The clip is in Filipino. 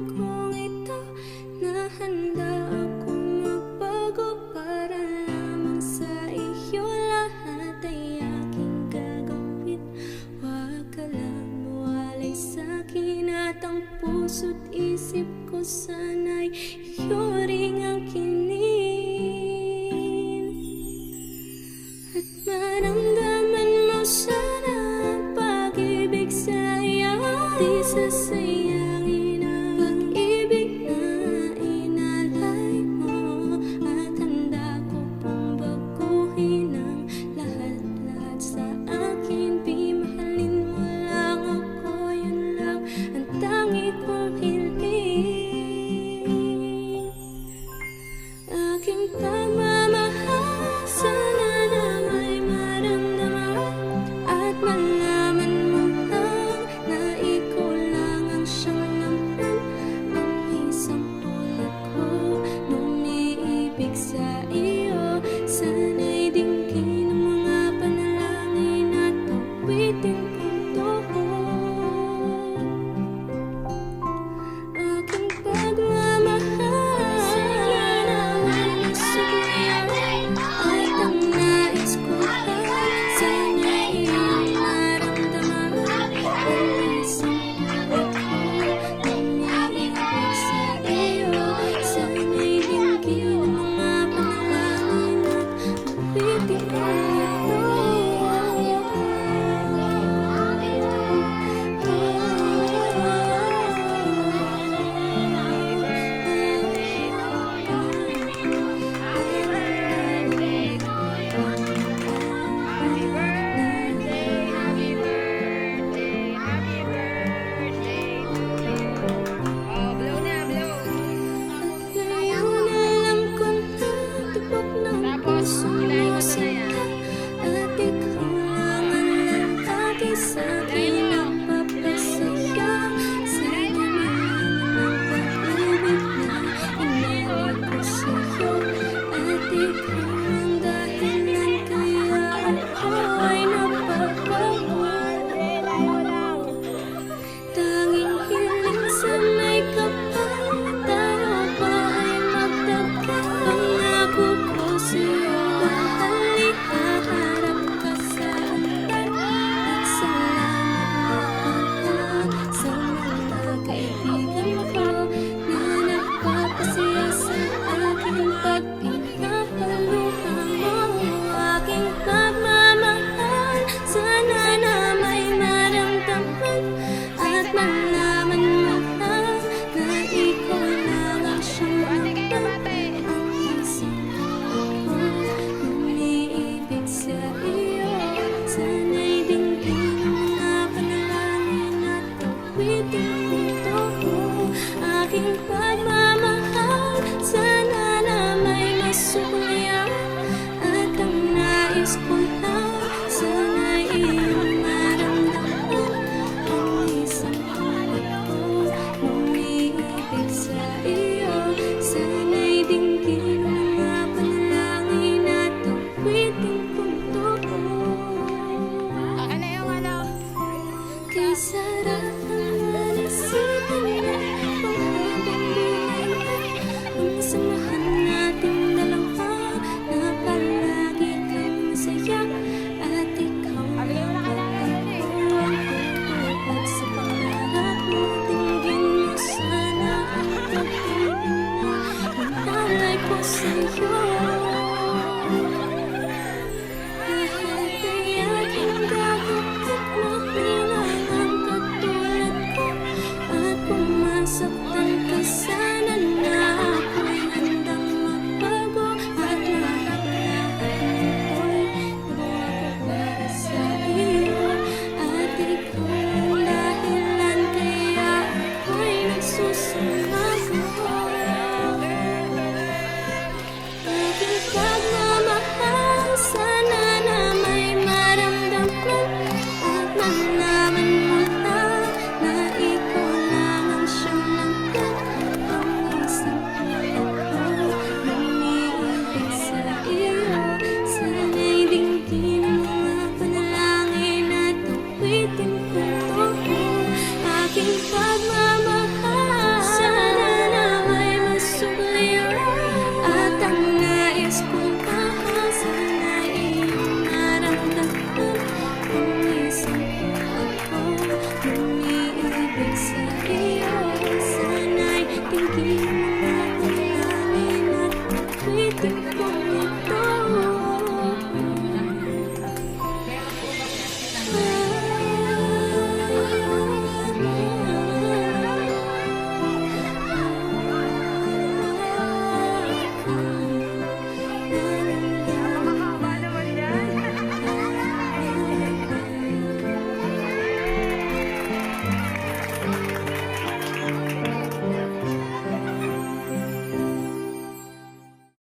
mundong ito na handa akong magbago para lamang sa iyo. Lahat ay aking gagawin, huwag ka lang mawalay sa'kin. At ang puso't isip ko sana'y iyo ring ang kinin. At maramdaman mo sana ang pag-ibig sa iyo, di sasayangin ang pag-ibig na inalay mo. At handa ko pong baguhin ang lahat-lahat sa akin. Di mahalin mo lang ako, yun lang ang tangi kong hiling. Aking pagmamahal, sana na may maramdaman at malaman mo lang na ikaw lang ang siyang laman. Ang isang tulad ko nung iibig sa iyo, sana'y dinggin ang mga panalangin at awitin ko. Aking pagmamahal, sana naman masugyan at ang nais ko lang, sana iyong maramdaman. Ang isang tulad ko nung iibig sa iyo, sana'y dinggin ang mga panalangin at awitin ko ito. Ngayon alam ko na tibok ng puso mo sinta, at ikaw lang ang lalaki sa'kin nagpapasaya. Sana malaman ang pag-ibig na inalay ko sa'yo, at ikaw ang dahilan kaya ako ay napapago. Tanging hiling sana'y kapal, tayo pa ay magtagal. Pangako ko sa'yo, mahal, ihaharap ka sa altar. At salamat na pala sa mga kaibigan ko na nagpapasaya sa akin pag pinapaluha mo. Aking pagmamahal, sana na may maramdaman at malaman mo lang na ikaw lang ang siyang laman. Ang isang tulad ko nung iibig sa iyo, sana'y dinggin ang mga panalangin at awitin ko ito. Aking pagmamahal,